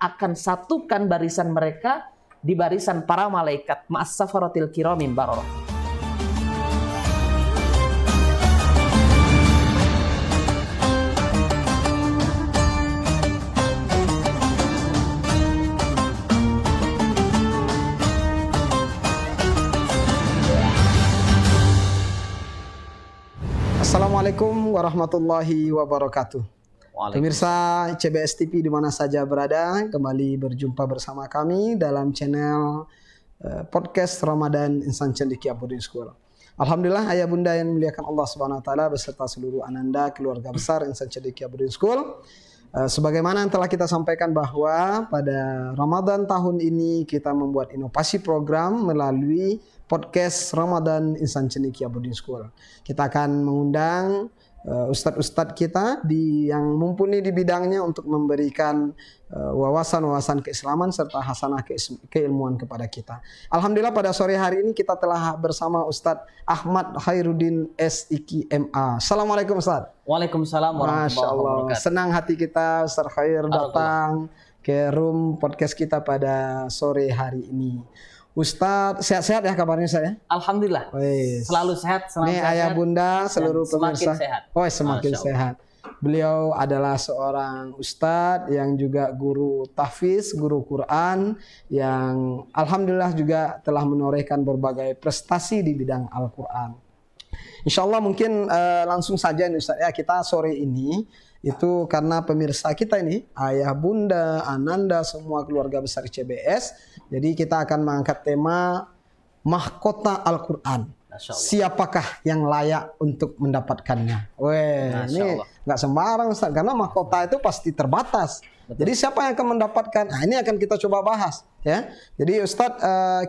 akan satukan barisan mereka di barisan para malaikat ma'as safaratil kiramin bararah. Assalamualaikum warahmatullahi wabarakatuh. Pemirsa CBS TV di mana saja berada, kembali berjumpa bersama kami dalam channel podcast Ramadan Insan Cendekia Boarding School. Alhamdulillah ayah bunda yang dimuliakan Allah Subhanahu wa taala beserta seluruh ananda keluarga besar Insan Cendekia Boarding School. Sebagaimana yang telah kita sampaikan bahwa pada Ramadan tahun ini kita membuat inovasi program melalui podcast Ramadan Insan Cendekia Boarding School. Kita akan mengundang ustadz-ustadz kita yang mumpuni di bidangnya untuk memberikan wawasan-wawasan keislaman serta hasanah keilmuan kepada kita. Alhamdulillah pada sore hari ini kita telah bersama Ustadz Ahmad Khairuddin SIK MA. Assalamualaikum Ustadz. Waalaikumsalam warahmatullahi wabarakatuh. Senang hati kita Ustadz Khair datang ke room podcast kita pada sore hari ini. Ustadz sehat-sehat ya kabarnya saya? Alhamdulillah. Selalu sehat. Ini ayah bunda seluruh pemirsa. Semakin Masya sehat. Beliau adalah seorang ustadz yang juga guru tahfiz, guru Quran yang alhamdulillah juga telah menorehkan berbagai prestasi di bidang Al-Quran. Insya Allah mungkin langsung saja nih Ustadz ya, kita sore ini itu karena pemirsa kita ini ayah bunda, ananda, semua keluarga besar CBS. Jadi kita akan mengangkat tema mahkota Al-Quran. Siapakah yang layak untuk mendapatkannya? Ini nggak sembarang Ustaz, karena mahkota itu pasti terbatas. Betul. Jadi siapa yang akan mendapatkan? Nah, ini akan kita coba bahas ya. Jadi Ustadz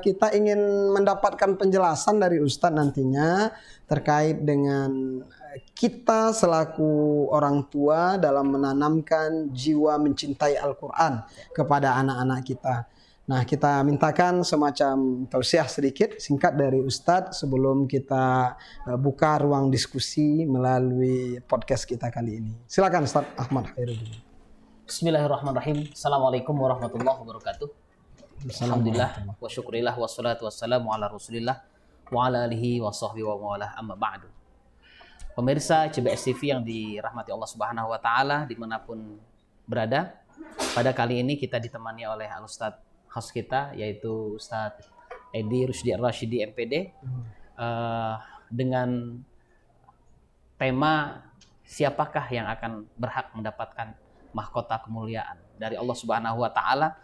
kita ingin mendapatkan penjelasan dari Ustadz nantinya terkait dengan kita selaku orang tua dalam menanamkan jiwa mencintai Al-Quran kepada anak-anak kita. Nah, kita mintakan semacam tausiah sedikit singkat dari Ustadz sebelum kita buka ruang diskusi melalui podcast kita kali ini. Silakan Ustadz Ahmad Khairuddin. Bismillahirrahmanirrahim. Assalamualaikum warahmatullahi wabarakatuh. Alhamdulillah wa syukurillah wassalatu wassalamu ala rasulillah wa ala alihi wa sahbihi wa mawalah amma ba'du. Pemirsa CBS TV yang dirahmati Allah Subhanahu wa taala dimanapun berada, pada kali ini kita ditemani oleh Al-Ustadz host kita yaitu Ustadz Edi Rusdi Ar-Rasyidi MPD dengan tema siapakah yang akan berhak mendapatkan mahkota kemuliaan dari Allah Subhanahu wa taala.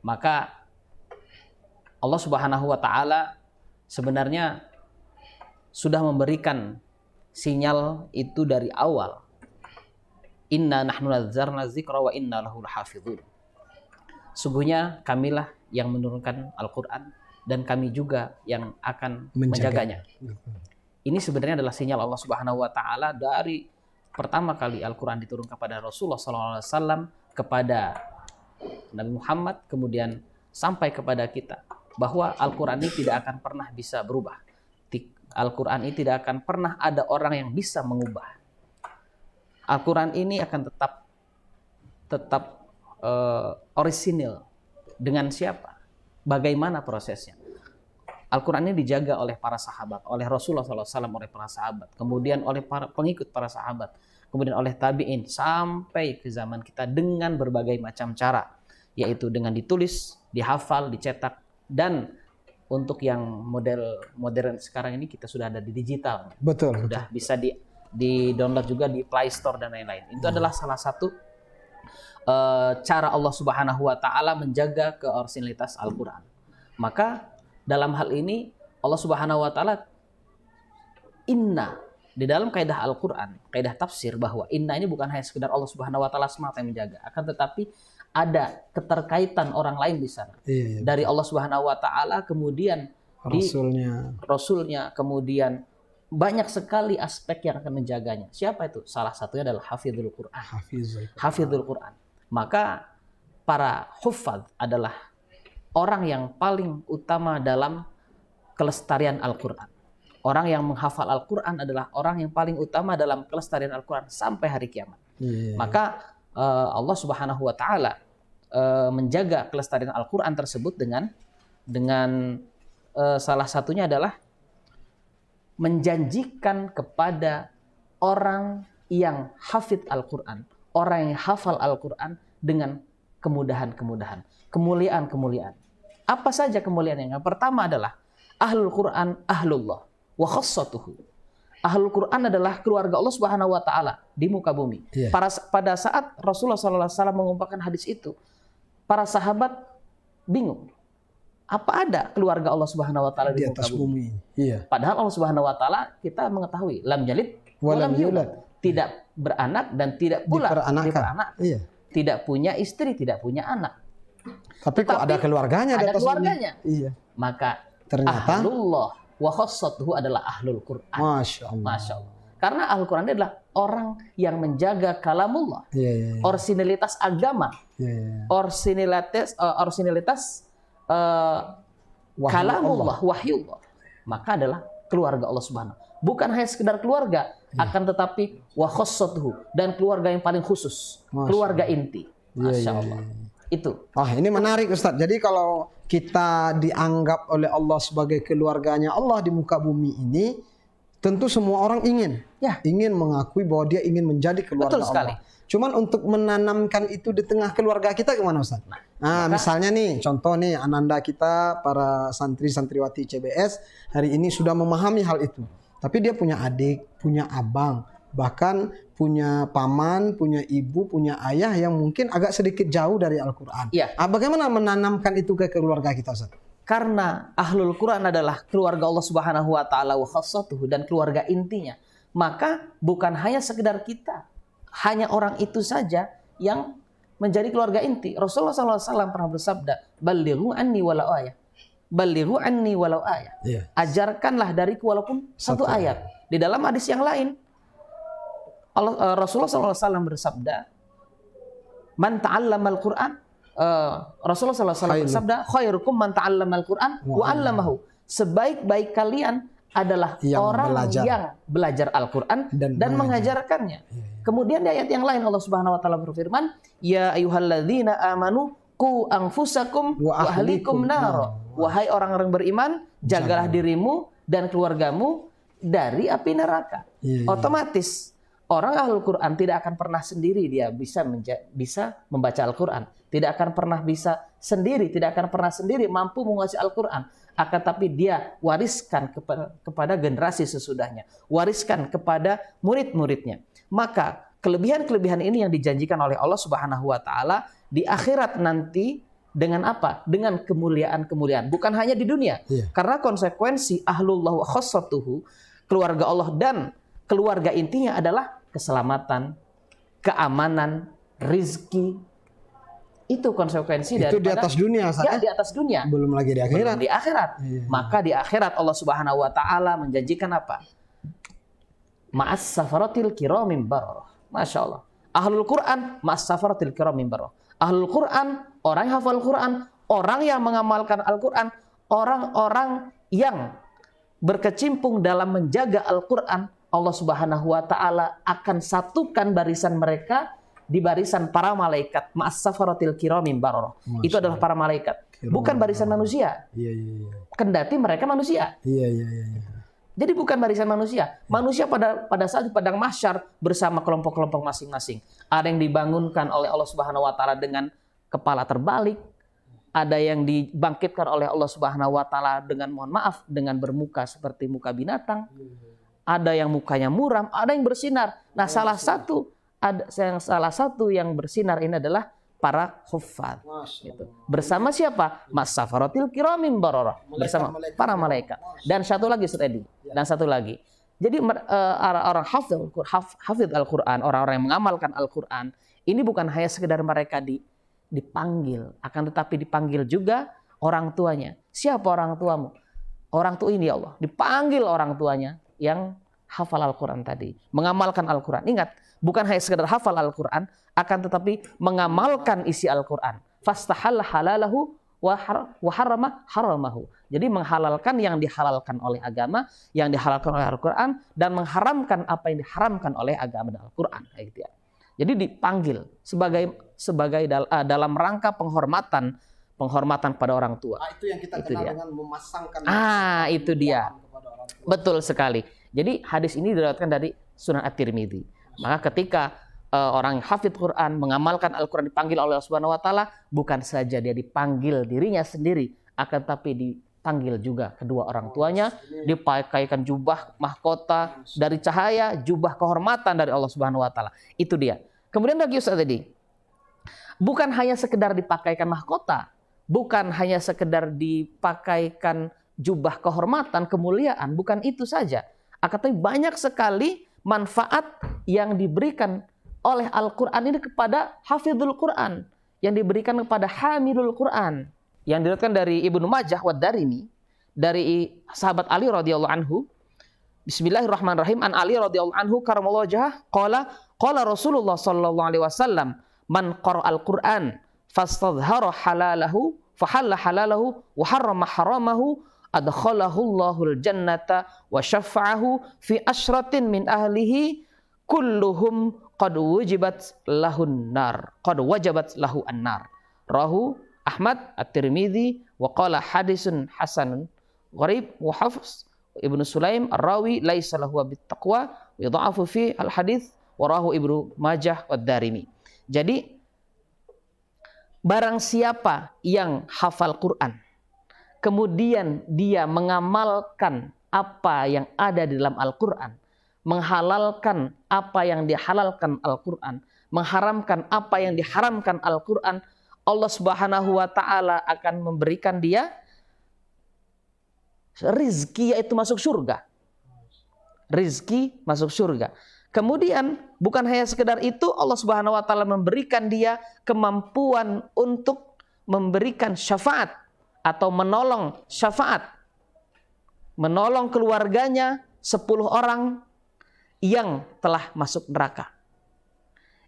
Maka Allah Subhanahu wa taala sebenarnya sudah memberikan sinyal itu dari awal. Inna nahnu nazzarna dzikra wa inna lahu lahafizun. Sungguhnya kamilah yang menurunkan Al-Quran dan kami juga yang akan menjaganya. Ini sebenarnya adalah sinyal Allah Subhanahu wa taala dari pertama kali Al-Quran diturunkan kepada Rasulullah SAW, kepada Nabi Muhammad, kemudian sampai kepada kita, bahwa Al-Quran ini tidak akan pernah bisa berubah. Al-Quran ini tidak akan pernah ada orang yang bisa mengubah. Al-Quran ini akan tetap orisinil. Dengan siapa? Bagaimana prosesnya? Al-Quran ini dijaga oleh para sahabat, oleh Rasulullah SAW, oleh para sahabat, kemudian oleh para pengikut para sahabat, kemudian oleh tabi'in, sampai ke zaman kita dengan berbagai macam cara, yaitu dengan ditulis, dihafal, dicetak, dan untuk yang model modern sekarang ini kita sudah ada di digital. Betul. Sudah bisa di-download juga di Play Store dan lain-lain. Itu adalah salah satu cara Allah Subhanahu wa taala menjaga keorisinalitas Al-Qur'an. Maka dalam hal ini Allah Subhanahu wa taala inna di dalam kaidah Al-Qur'an, kaidah tafsir, bahwa inna ini bukan hanya sekedar Allah Subhanahu wa taala semata yang menjaga, akan tetapi ada keterkaitan orang lain di sana. Dari Allah Subhanahu wa taala, kemudian Rasulnya, kemudian banyak sekali aspek yang akan menjaganya. Siapa itu? Salah satunya adalah Hafizul Quran. Hafizul Quran. Maka para huffaz adalah orang yang paling utama dalam kelestarian Al-Quran. Orang yang menghafal Al-Quran adalah orang yang paling utama dalam kelestarian Al-Quran sampai hari kiamat. Maka Allah Subhanahu wa taala menjaga kelestarian Al-Quran tersebut dengan salah satunya adalah menjanjikan kepada orang yang hafid Al-Quran, orang yang hafal Al-Quran dengan kemudahan-kemudahan, kemuliaan-kemuliaan. Apa saja kemuliaan yang pertama adalah ahlul Quran ahlullah wa khassatuhu. Ahlul Quran adalah keluarga Allah Subhanahu wa taala di muka bumi. Yeah. Pada saat Rasulullah SAW mengumpulkan hadis itu, para sahabat bingung. Apa ada keluarga Allah Subhanahu wa taala di muka atas bumi? Iya. Padahal Allah Subhanahu wa taala kita mengetahui lam yalid wa lam yulad, tidak beranak dan tidak pula diperanakan. Iya. Tidak punya istri, tidak punya anak. Tapi kok ada keluarganya di atas keluarganya. Bumi? Iya. Maka ternyata ahlullah wa khassatuhu adalah ahlul Quran. Masya Allah. Masya Allah. Karena ahlul Quran adalah orang yang menjaga kalamullah, orisinalitas agama, orisinalitas kalamullah, wahyullah. Maka adalah keluarga Allah Subhanahu. Bukan hanya sekedar keluarga, akan tetapi wa khassatuhu, dan keluarga yang paling khusus, keluarga inti. Masya Allah. Itu. Ini menarik Ustaz. Jadi kalau kita dianggap oleh Allah sebagai keluarganya Allah di muka bumi ini, tentu semua orang ingin mengakui bahwa dia ingin menjadi keluarga Betul sekali. Allah. Cuman untuk menanamkan itu di tengah keluarga kita gimana Ustaz? Misalnya nih, contoh nih Ananda kita, para santri-santriwati CBS hari ini sudah memahami hal itu. Tapi dia punya adik, punya abang, bahkan punya paman, punya ibu, punya ayah yang mungkin agak sedikit jauh dari Al-Quran. Ya. Bagaimana menanamkan itu ke keluarga kita Ustaz? Karena ahlul Quran adalah keluarga Allah Subhanahu wa taala wa khassatuhu, dan keluarga intinya. Maka bukan hanya sekedar kita, hanya orang itu saja yang menjadi keluarga inti. Rasulullah SAW pernah bersabda, "Ballighu anni walau ayah." Ballighu anni walau ayah. Ajarkanlah dariku walaupun satu ayat. Di dalam hadis yang lain, Rasulullah SAW bersabda, "Man ta'allamal Qur'an." Rasulullah SAW bersabda, "Khairukum man ta'allamal Qur'an wa 'allamahu." Sebaik-baik kalian adalah orang yang belajar Al-Qur'an dan mengajarkannya. Kemudian di ayat yang lain Allah Subhanahu wa taala berfirman, "Ya ayyuhalladzina amanu qu anfusakum wa ahlikum nar." Wahai orang-orang beriman, jagalah dirimu dan keluargamu dari api neraka. Otomatis orang ahlul Quran tidak akan pernah sendiri dia bisa membaca Al-Quran. Tidak akan pernah bisa sendiri, tidak akan pernah sendiri mampu menguasai Al-Quran. Akan tapi dia wariskan kepada generasi sesudahnya. Wariskan kepada murid-muridnya. Maka kelebihan-kelebihan ini yang dijanjikan oleh Allah Subhanahu wa taala di akhirat nanti dengan apa? Dengan kemuliaan-kemuliaan. Bukan hanya di dunia. Karena konsekuensi ahlullah wa khassatuhu, keluarga Allah dan keluarga intinya adalah keselamatan, keamanan, rizki. Itu konsekuensi dari di atas dunia, di atas dunia. Belum lagi di akhirat. Belum di akhirat. Maka di akhirat Allah Subhanahu wa taala menjanjikan apa? Ma'as safaratil kiramim bararah. Masya Allah. Ahlul Quran ma'as safaratil kiramim bararah. Ahlul Quran, orang yang hafal Quran, orang yang mengamalkan Al-Quran, orang-orang yang berkecimpung dalam menjaga Al-Quran, Allah Subhanahu wa taala akan satukan barisan mereka di barisan para malaikat, ma'as safaratil kiramim bararah. Itu adalah para malaikat, bukan barisan manusia. Kendati mereka manusia. Jadi bukan barisan manusia. Manusia pada saat di padang mahsyar bersama kelompok-kelompok masing-masing. Ada yang dibangunkan oleh Allah Subhanahu wa taala dengan kepala terbalik. Ada yang dibangkitkan oleh Allah Subhanahu wa taala dengan, mohon maaf, dengan bermuka seperti muka binatang. Ada yang mukanya muram, ada yang bersinar. Nah, salah satu yang bersinar ini adalah para huffaz. Gitu. Bersama siapa? Mas safaratil kiramim bararah. Bersama para malaikat. Dan satu lagi Ustaz. Dan satu lagi. Jadi orang hafidh Al-Quran, orang-orang yang mengamalkan Al-Quran, ini bukan hanya sekedar mereka dipanggil, akan tetapi dipanggil juga orang tuanya. Siapa orang tuamu? Orang tua ini ya Allah. Dipanggil orang tuanya yang hafal Al-Quran tadi. Mengamalkan Al-Quran. Ingat, bukan hanya sekedar hafal Al-Quran, akan tetapi mengamalkan isi Al-Quran. Fastahalla halalahu wa harrama haramahu. Jadi menghalalkan yang dihalalkan oleh agama, yang dihalalkan oleh Al-Quran, dan mengharamkan apa yang diharamkan oleh agama dan Al-Quran. Gitu ya. Jadi dipanggil dalam rangka penghormatan pada orang tua. Itu yang kita kenal dengan memasangkan. Itu dia. Betul sekali. Jadi hadis ini diriwayatkan dari Sunan At-Tirmidzi. Maka ketika orang yang hafidh Quran, mengamalkan Al-Quran, dipanggil oleh Allah Subhanahu wa taala, bukan saja dia dipanggil dirinya sendiri, akan tapi dipanggil juga kedua orang tuanya, dipakaikan jubah mahkota dari cahaya, jubah kehormatan dari Allah Subhanahu wa taala. Itu dia. Kemudian lagi Ustaz tadi, bukan hanya sekedar dipakaikan mahkota, bukan hanya sekedar dipakaikan jubah kehormatan, kemuliaan, bukan itu saja. Akan tapi banyak sekali manfaat yang diberikan oleh Al-Quran ini kepada hafidhul Quran, yang diberikan kepada hamilul Quran, yang diriwayatkan dari Ibnu Majah wa Darimi dari sahabat Ali radhiyallahu anhu. Bismillahirrahmanirrahim. An Ali radhiyallahu anhu karamallahu wajhah qala Rasulullah sallallahu alaihi wasallam, man qara'al Quran fastadhhara halalahu fahalla halalahu wa harrama haramahu adkhalahu Allahul jannata wa syafa'ahu fi asyratin min ahlihi kulluhum qad wajabat lahun nar, qad wajabat lahu an-nar. Rahu Ahmad At-Tirmidzi wa qala hadisun hasanun gharib wa hafs Ibnu Sulaim ar-rawi laisa lahu bit taqwa wa yadhafu fi al-hadits wa rahu Ibnu Majah wa Darimi. Jadi barang siapa yang hafal Quran kemudian dia mengamalkan apa yang ada di dalam Al-Quran, menghalalkan apa yang dihalalkan Al-Quran, mengharamkan apa yang diharamkan Al-Quran, Allah Subhanahu wa taala akan memberikan dia rizki, yaitu masuk surga. Rizki masuk surga. Kemudian bukan hanya sekedar itu, Allah Subhanahu wa taala memberikan dia kemampuan untuk memberikan syafaat atau menolong syafaat, menolong keluarganya 10 orang yang telah masuk neraka,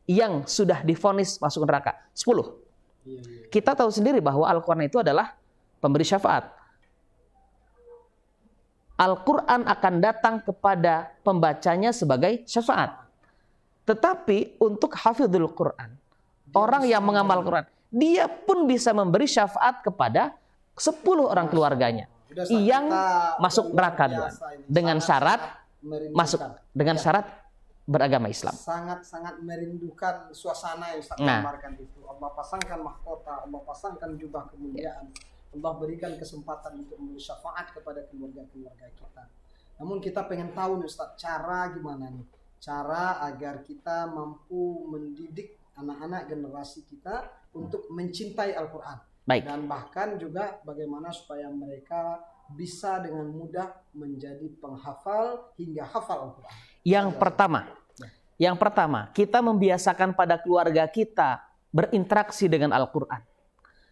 yang sudah divonis masuk neraka 10. Kita tahu sendiri bahwa Al-Quran itu adalah pemberi syafaat. Al-Quran akan datang kepada pembacanya sebagai syafaat. Tetapi untuk hafidhul Quran, orang yang mengamal Quran, dia pun bisa memberi syafaat kepada 10 orang keluarganya yang masuk neraka dengan syarat masuk dengan syarat beragama Islam. Sangat-sangat merindukan suasana yang Ustaz gambarkan itu. Allah pasangkan mahkota, Allah pasangkan jubah kemuliaan. Allah berikan kesempatan untuk memberi syafaat kepada keluarga-keluarga kita. Namun kita pengen tahu nih Ustaz, cara gimana nih? Cara agar kita mampu mendidik anak-anak generasi kita untuk mencintai Al-Quran. Baik. Dan bahkan juga bagaimana supaya mereka bisa dengan mudah menjadi penghafal hingga hafal Al-Quran. Yang pertama, kita membiasakan pada keluarga kita berinteraksi dengan Al-Quran.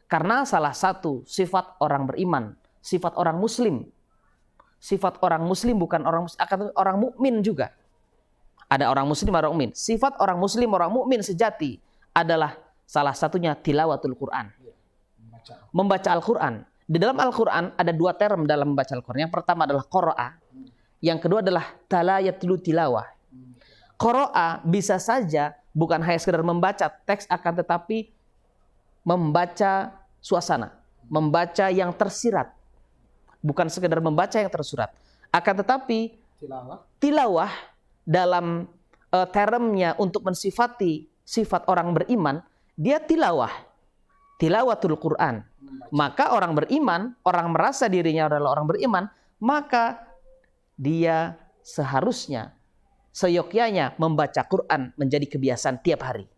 Karena salah satu sifat orang beriman, sifat orang muslim bukan orang mukmin juga. Ada orang muslim, orang mukmin. Sifat orang muslim, orang mukmin sejati adalah salah satunya tilawatul Quran. Membaca Al-Quran. Di dalam Al-Quran ada 2 term dalam membaca Al-Quran. Yang pertama adalah qara'a. Yang kedua adalah talayatlu tilawah. Qara'a bisa saja bukan hanya sekedar membaca teks, akan tetapi membaca suasana, membaca yang tersirat. Bukan sekedar membaca yang tersurat. Akan tetapi tilawah dalam termnya untuk mensifati sifat orang beriman, dia tilawatul Quran. Maka orang beriman, orang merasa dirinya adalah orang beriman, maka dia seharusnya seyogyanya membaca Quran menjadi kebiasaan tiap hari.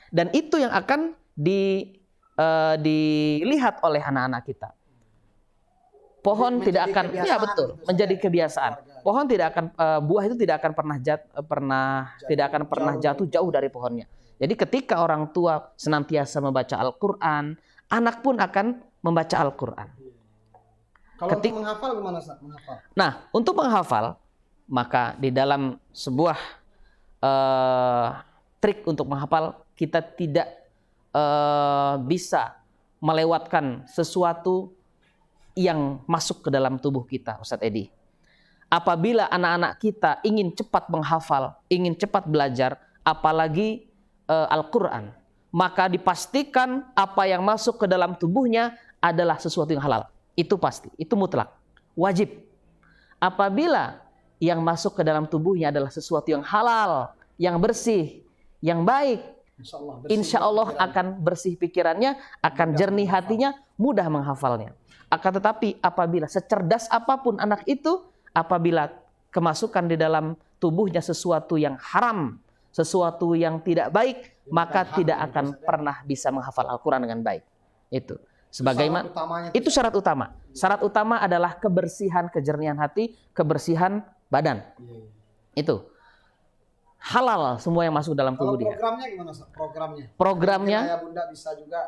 Dan itu yang akan dilihat oleh anak-anak kita. Pohon tidak akan, ya betul, menjadi kebiasaan. Pohon tidak akan, buah itu tidak akan pernah jatuh jauh dari pohonnya. Jadi ketika orang tua senantiasa membaca Al-Quran, anak pun akan membaca Al-Quran. Kalau untuk menghafal gimana Ustaz? Nah, untuk menghafal, maka di dalam sebuah trik untuk menghafal, kita tidak bisa melewatkan sesuatu yang masuk ke dalam tubuh kita, Ustadz Edi. Apabila anak-anak kita ingin cepat menghafal, ingin cepat belajar, apalagi Al-Quran, maka dipastikan apa yang masuk ke dalam tubuhnya adalah sesuatu yang halal. Itu pasti, itu mutlak, wajib. Apabila yang masuk ke dalam tubuhnya adalah sesuatu yang halal, yang bersih, yang baik, insya Allah akan bersih pikirannya, akan jernih hatinya, mudah menghafalnya. Akan tetapi apabila secerdas apapun anak itu, apabila kemasukan di dalam tubuhnya sesuatu yang haram, sesuatu yang tidak baik, maka tidak akan pernah bisa menghafal Al-Quran dengan baik. Itu sebagaimana itu syarat utama. Syarat utama adalah kebersihan, kejernihan hati, kebersihan badan. Itu halal semua yang masuk dalam tubuh dia. Programnya gimana? Programnya Ayah Bunda bisa juga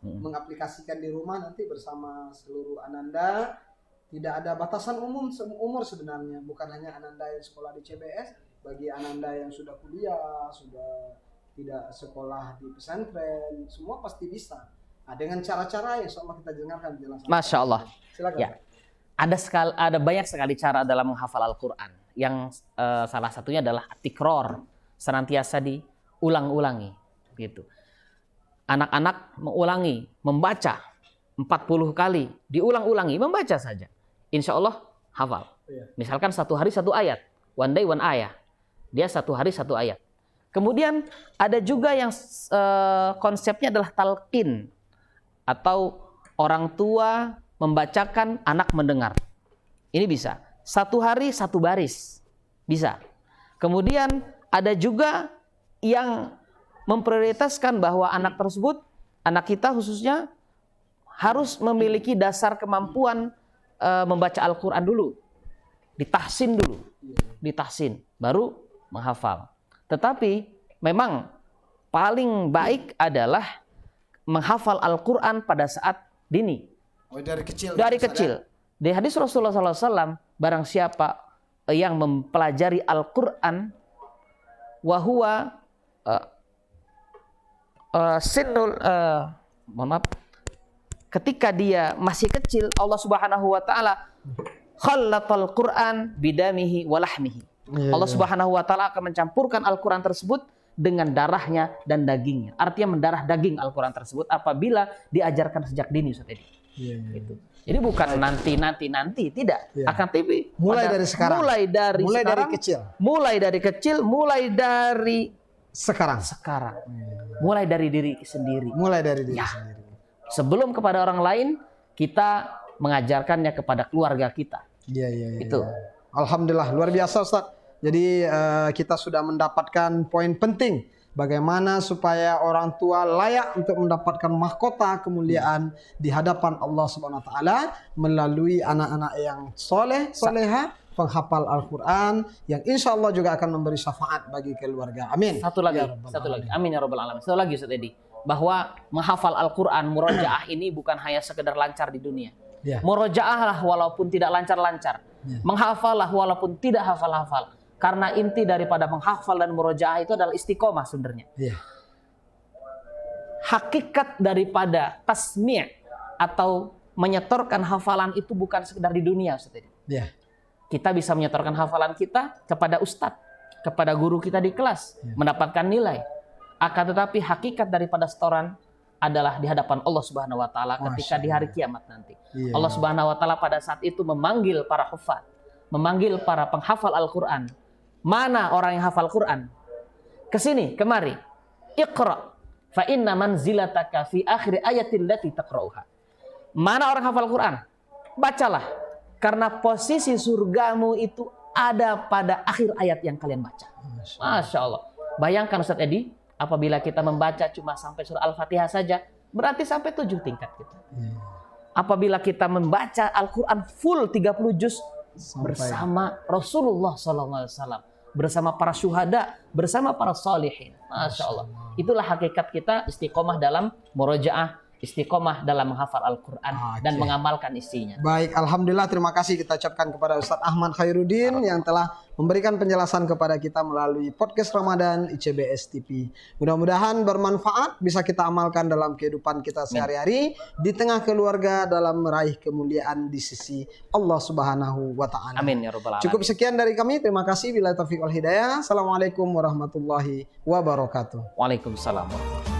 mengaplikasikan di rumah nanti bersama seluruh Ananda. Tidak ada batasan umur sebenarnya, bukan hanya Ananda yang sekolah di CBS, bagi Ananda yang sudah kuliah, sudah tidak sekolah di pesantren, semua pasti bisa. Nah, dengan cara-cara yang insya Allah kita dengarkan penjelasan. Masya Allah. Silakan. Ya. Ada banyak sekali cara dalam menghafal Al-Quran. Yang salah satunya adalah tikror, senantiasa diulang-ulangi. Gitu. Anak-anak mengulangi, membaca 40 kali, diulang-ulangi, membaca saja. Insya Allah hafal. Misalkan satu hari satu ayat, one day one ayah. Dia satu hari satu ayat. Kemudian ada juga yang konsepnya adalah talqin, atau orang tua membacakan, anak mendengar. Ini bisa. Satu hari satu baris. Bisa. Kemudian ada juga yang memprioritaskan bahwa anak tersebut, anak kita khususnya, harus memiliki dasar kemampuan membaca Al-Quran dulu. Ditahsin dulu. Ditahsin. Baru menghafal. Tetapi memang paling baik adalah menghafal Al-Quran pada saat dini. Dari kecil. Dari kecil. Di hadis Rasulullah SAW, barang siapa yang mempelajari Al-Quran, wahuwa ketika dia masih kecil, Allah Subhanahu wa taala khallatal Quran bidamihi walahmihi. Allah Subhanahu wa taala akan mencampurkan Al-Quran tersebut dengan darahnya dan dagingnya. Artinya mendarah daging Al-Quran tersebut apabila diajarkan sejak dini, Ustaz Edi. Gitu. Jadi bukan nanti, tidak. Akan tapi mulai dari sekarang. Mulai dari kecil. Mulai dari kecil, mulai dari sekarang. Mulai dari diri sendiri. Sendiri. Sebelum kepada orang lain, kita mengajarkannya kepada keluarga kita. Itu. Alhamdulillah, luar biasa Ustaz. Jadi kita sudah mendapatkan poin penting bagaimana supaya orang tua layak untuk mendapatkan mahkota kemuliaan di hadapan Allah Subhanahu wa taala melalui anak-anak yang soleha, penghafal Al-Quran yang insya Allah juga akan memberi syafaat bagi keluarga. Amin. Satu lagi. Amin ya rabbal alamin. Satu lagi Ustaz Edi, bahwa menghafal Al-Quran, murojaah ini bukan hanya sekedar lancar di dunia. Murojaahlah walaupun tidak lancar-lancar. Menghafallah walaupun tidak hafal-hafal. Karena inti daripada menghafal dan murojaah itu adalah istiqomah sebenarnya. Hakikat daripada tasmi' atau menyetorkan hafalan itu bukan sekedar di dunia, Ustaz. Kita bisa menyetorkan hafalan kita kepada ustadz, kepada guru kita di kelas, mendapatkan nilai. Akan tetapi hakikat daripada setoran adalah di hadapan Allah Subhanahu wa taala ketika di hari kiamat nanti. Allah Subhanahu wa taala pada saat itu memanggil para hufaz, memanggil para penghafal Al-Qur'an. Mana orang yang hafal Quran? Kesini, kemari. Iqra fa inna manzilataka fi akhir ayatil lati taqra'uha. Mana orang hafal Quran? Bacalah, karena posisi surgamu itu ada pada akhir ayat yang kalian baca. Masya Allah. Bayangkan Ustaz Edi, apabila kita membaca cuma sampai surah Al-Fatihah saja, berarti sampai 7 tingkat kita. Apabila kita membaca Al-Quran full 30 juz bersama Rasulullah SAW, bersama para syuhada, bersama para salihin. Masya Allah. Itulah hakikat kita istiqomah dalam murojaah istiqomah dalam menghafal Al-Quran dan mengamalkan isinya. Baik, alhamdulillah, terima kasih kita ucapkan kepada Ustadz Ahmad Khairuddin yang telah memberikan penjelasan kepada kita melalui podcast Ramadan ICBS TV. Mudah-mudahan bermanfaat, bisa kita amalkan dalam kehidupan kita sehari-hari di tengah keluarga dalam meraih kemuliaan di sisi Allah Subhanahu wa taala. Amin ya rabbal alamin. Cukup sekian dari kami. Terima kasih. Bila taufiq wal hidayah. Assalamualaikum warahmatullahi wabarakatuh. Waalaikumsalam.